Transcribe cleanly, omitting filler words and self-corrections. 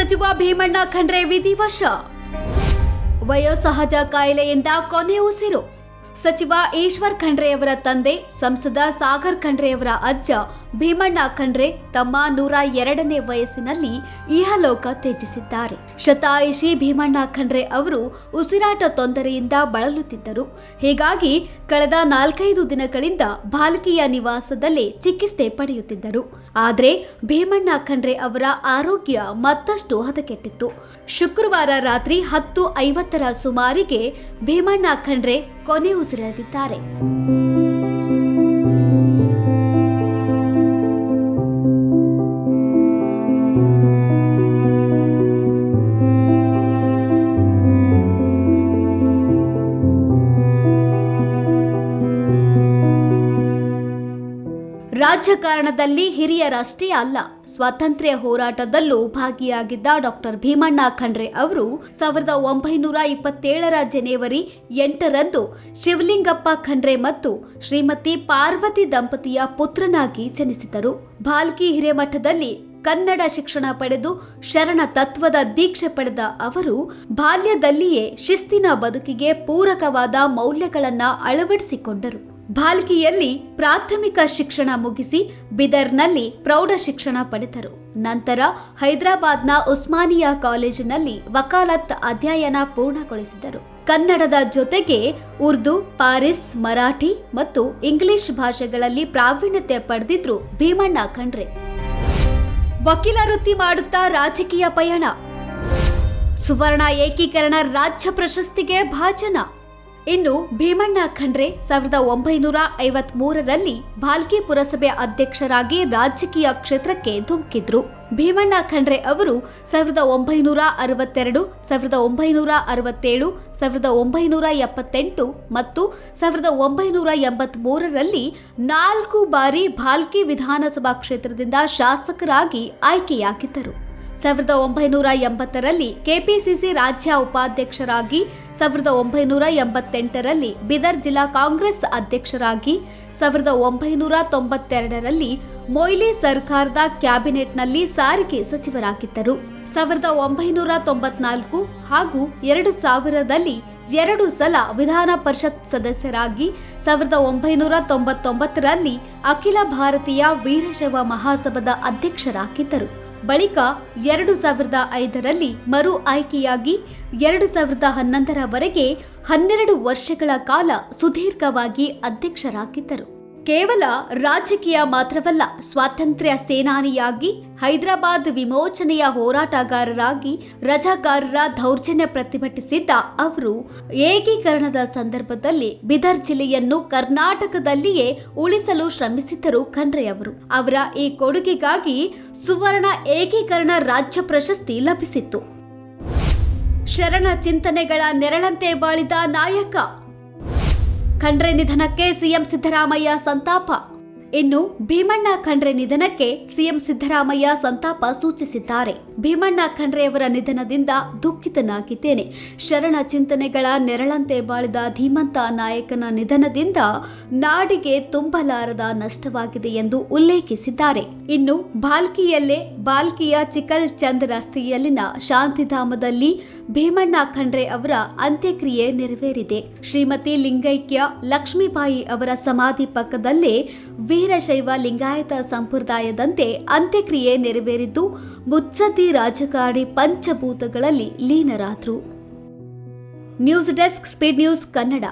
ಸಚಿವ ಭೀಮಣ್ಣ ಖಂಡ್ರೆ ವಿಧಿವಶ. ವಯೋಸಹಜ ಕಾಯಿಲೆಯಿಂದ ಕೊನೆ ಉಸಿರು. ಸಚಿವ ಈಶ್ವರ್ ಖಂಡ್ರೆಯವರ ತಂದೆ ಸಂಸದ ಸಾಗರ್ ಖಂಡ್ರೆಯವರ ಅಜ್ಜ ಭೀಮಣ್ಣ ಖಂಡ್ರೆ ತಮ್ಮ 102ನೇ ವಯಸ್ಸಿನಲ್ಲಿ ಇಹಲೋಕ ತ್ಯಜಿಸಿದ್ದಾರೆ. ಶತಾಯುಷಿ ಭೀಮಣ್ಣ ಖಂಡ್ರೆ ಅವರು ಉಸಿರಾಟ ತೊಂದರೆಯಿಂದ ಬಳಲುತ್ತಿದ್ದರು. ಹೀಗಾಗಿ ಕಳೆದ 4-5 ದಿನಗಳಿಂದ ಭಾಲ್ಕಿಯ ನಿವಾಸದಲ್ಲೇ ಚಿಕಿತ್ಸೆ ಪಡೆಯುತ್ತಿದ್ದರು. ಆದರೆ ಭೀಮಣ್ಣ ಖಂಡ್ರೆ ಅವರ ಆರೋಗ್ಯ ಮತ್ತಷ್ಟು ಹದಗೆಟ್ಟಿತ್ತು. ಶುಕ್ರವಾರ ರಾತ್ರಿ 10:50ರ ಸುಮಾರಿಗೆ ಭೀಮಣ್ಣ ಖಂಡ್ರೆ ಕೊನೆ ಉಸಿರೆಳೆದಿದ್ದಾರೆ. ರಾಜಕಾರಣದಲ್ಲಿ ಹಿರಿಯರಷ್ಟೇ ಅಲ್ಲ, ಸ್ವಾತಂತ್ರ್ಯ ಹೋರಾಟದಲ್ಲೂ ಭಾಗಿಯಾಗಿದ್ದ ಡಾಕ್ಟರ್ ಭೀಮಣ್ಣ ಖಂಡ್ರೆ ಅವರು 1927ರ ಜನವರಿ 8ರಂದು ಶಿವಲಿಂಗಪ್ಪ ಖಂಡ್ರೆ ಮತ್ತು ಶ್ರೀಮತಿ ಪಾರ್ವತಿ ದಂಪತಿಯ ಪುತ್ರನಾಗಿ ಜನಿಸಿದರು. ಭಾಲ್ಕಿ ಹಿರೇಮಠದಲ್ಲಿ ಕನ್ನಡ ಶಿಕ್ಷಣ ಪಡೆದು ಶರಣ ತತ್ವದ ದೀಕ್ಷೆ ಪಡೆದ ಅವರು ಬಾಲ್ಯದಲ್ಲಿಯೇ ಶಿಸ್ತಿನ ಬದುಕಿಗೆ ಪೂರಕವಾದ ಮೌಲ್ಯಗಳನ್ನು ಅಳವಡಿಸಿಕೊಂಡರು. ಭಾಲ್ಕಿಯಲ್ಲಿ ಪ್ರಾಥಮಿಕ ಶಿಕ್ಷಣ ಮುಗಿಸಿ ಬಿದರ್ನಲ್ಲಿ ಪ್ರೌಢ ಶಿಕ್ಷಣ ಪಡೆದರು. ನಂತರ ಹೈದರಾಬಾದ್ನ ಉಸ್ಮಾನಿಯಾ ಕಾಲೇಜಿನಲ್ಲಿ ವಕಾಲತ್ ಅಧ್ಯಯನ ಪೂರ್ಣಗೊಳಿಸಿದರು. ಕನ್ನಡದ ಜೊತೆಗೆ ಉರ್ದು, ಪಾರಿಸ್, ಮರಾಠಿ ಮತ್ತು ಇಂಗ್ಲಿಷ್ ಭಾಷೆಗಳಲ್ಲಿ ಪ್ರಾವೀಣ್ಯತೆ ಪಡೆದಿದ್ರು ಭೀಮಣ್ಣ ಖಂಡ್ರೆ. ವಕೀಲ ವೃತ್ತಿ ಮಾಡುತ್ತಾ ರಾಜಕೀಯ ಪಯಣ. ಸುವರ್ಣ ಏಕೀಕರಣ ರಾಜ್ಯ ಪ್ರಶಸ್ತಿಗೆ ಭಾಜನ. ಇನ್ನು ಭೀಮಣ್ಣ ಖಂಡ್ರೆ 1953ರಲ್ಲಿ ಭಾಲ್ಕಿ ಪುರಸಭೆ ಅಧ್ಯಕ್ಷರಾಗಿ ರಾಜಕೀಯ ಕ್ಷೇತ್ರಕ್ಕೆ ಧುಮುಕಿದ್ರು. ಭೀಮಣ್ಣ ಖಂಡ್ರೆ ಅವರು 1962, 1967, 1978 ಮತ್ತು 1983ರಲ್ಲಿ 4 ಬಾರಿ ಭಾಲ್ಕಿ ವಿಧಾನಸಭಾ ಕ್ಷೇತ್ರದಿಂದ ಶಾಸಕರಾಗಿ ಆಯ್ಕೆಯಾಗಿದ್ದರು. 1980ರಲ್ಲಿ ಕೆಪಿಸಿಸಿ ರಾಜ್ಯ ಉಪಾಧ್ಯಕ್ಷರಾಗಿ, 1988ರಲ್ಲಿ ಬಿದರ್ ಜಿಲ್ಲಾ ಕಾಂಗ್ರೆಸ್ ಅಧ್ಯಕ್ಷರಾಗಿ, 1992ರಲ್ಲಿ ಮೊಯ್ಲಿ ಸರ್ಕಾರದ ಕ್ಯಾಬಿನೆಟ್ನಲ್ಲಿ ಸಾರಿಗೆ ಸಚಿವರಾಗಿದ್ದರು. 1994 ಹಾಗೂ 2000ರಲ್ಲಿ 2 ಸಲ ವಿಧಾನ ಪರಿಷತ್ ಸದಸ್ಯರಾಗಿ, 1999ರಲ್ಲಿ ಅಖಿಲ ಭಾರತೀಯ ವೀರಶೈವ ಮಹಾಸಭಾದ ಅಧ್ಯಕ್ಷರಾಗಿದ್ದರು. ಬಳಿಕ 2005ರಲ್ಲಿ ಮರು ಆಯ್ಕೆಯಾಗಿ 2011ರವರೆಗೆ 12 ವರ್ಷಗಳ ಕಾಲ ಸುದೀರ್ಘವಾಗಿ ಅಧ್ಯಕ್ಷರಾಗಿದ್ದರು. ಕೇವಲ ರಾಜಕೀಯ ಮಾತ್ರವಲ್ಲ, ಸ್ವಾತಂತ್ರ್ಯ ಸೇನಾನಿಯಾಗಿ, ಹೈದರಾಬಾದ್ ವಿಮೋಚನೆಯ ಹೋರಾಟಗಾರರಾಗಿ, ರಜಾಕಾರರ ದೌರ್ಜನ್ಯ ಪ್ರತಿಭಟಿಸಿದ್ದ ಅವರು ಏಕೀಕರಣದ ಸಂದರ್ಭದಲ್ಲಿ ಬಿದರ್ ಜಿಲ್ಲೆಯನ್ನು ಕರ್ನಾಟಕದಲ್ಲಿಯೇ ಉಳಿಸಲು ಶ್ರಮಿಸಿದ್ದರು ಖಂಡ್ರೆ ಅವರು. ಅವರ ಈ ಕೊಡುಗೆಗಾಗಿ ಸುವರ್ಣ ಏಕೀಕರಣ ರಾಜ್ಯ ಪ್ರಶಸ್ತಿ ಲಭಿಸಿತ್ತು. ಶರಣ ಚಿಂತನೆಗಳ ನೆರಳಂತೆ ಬಾಳಿದ ನಾಯಕ. ಖಂಡ್ರೆ ನಿಧನಕ್ಕೆ ಸಿಎಂ ಸಿದ್ದರಾಮಯ್ಯ ಸಂತಾಪ. ಇನ್ನು ಭೀಮಣ್ಣ ಖಂಡ್ರೆ ನಿಧನಕ್ಕೆ ಸಿಎಂ ಸಿದ್ದರಾಮಯ್ಯ ಸಂತಾಪ ಸೂಚಿಸಿದ್ದಾರೆ. ಭೀಮಣ್ಣ ಖಂಡ್ರೆಯವರ ನಿಧನದಿಂದ ದುಃಖಿತನಾಗಿದ್ದೇನೆ. ಶರಣ ಚಿಂತನೆಗಳ ನೆರಳಂತೆ ಬಾಳಿದ ಧೀಮಂತ ನಾಯಕನ ನಿಧನದಿಂದ ನಾಡಿಗೆ ತುಂಬಲಾರದ ನಷ್ಟವಾಗಿದೆ ಎಂದು ಉಲ್ಲೇಖಿಸಿದ್ದಾರೆ. ಇನ್ನು ಭಾಲ್ಕಿಯಲ್ಲೇ ಬಾಲ್ಕಿಯ ಚಿಕಲ್ ಚಂದ್ ರಸ್ತೆಯಲ್ಲಿನ ಶಾಂತಿಧಾಮದಲ್ಲಿ ಭೀಮಣ್ಣ ಖಂಡ್ರೆ ಅವರ ಅಂತ್ಯಕ್ರಿಯೆ ನೆರವೇರಿದೆ. ಶ್ರೀಮತಿ ಲಿಂಗೈಕ್ಯ ಲಕ್ಷ್ಮೀಬಾಯಿ ಅವರ ಸಮಾಧಿ ಪಕ್ಕದಲ್ಲೇ ವೀರಶೈವ ಲಿಂಗಾಯತ ಸಂಪ್ರದಾಯದಂತೆ ಅಂತ್ಯಕ್ರಿಯೆ ನೆರವೇರಿದ್ದು ಮುತ್ಸದ್ದಿ ರಾಜಕಾರಣಿ ಪಂಚಭೂತಗಳಲ್ಲಿ ಲೀನರಾದರು. News desk, speed news Kannada.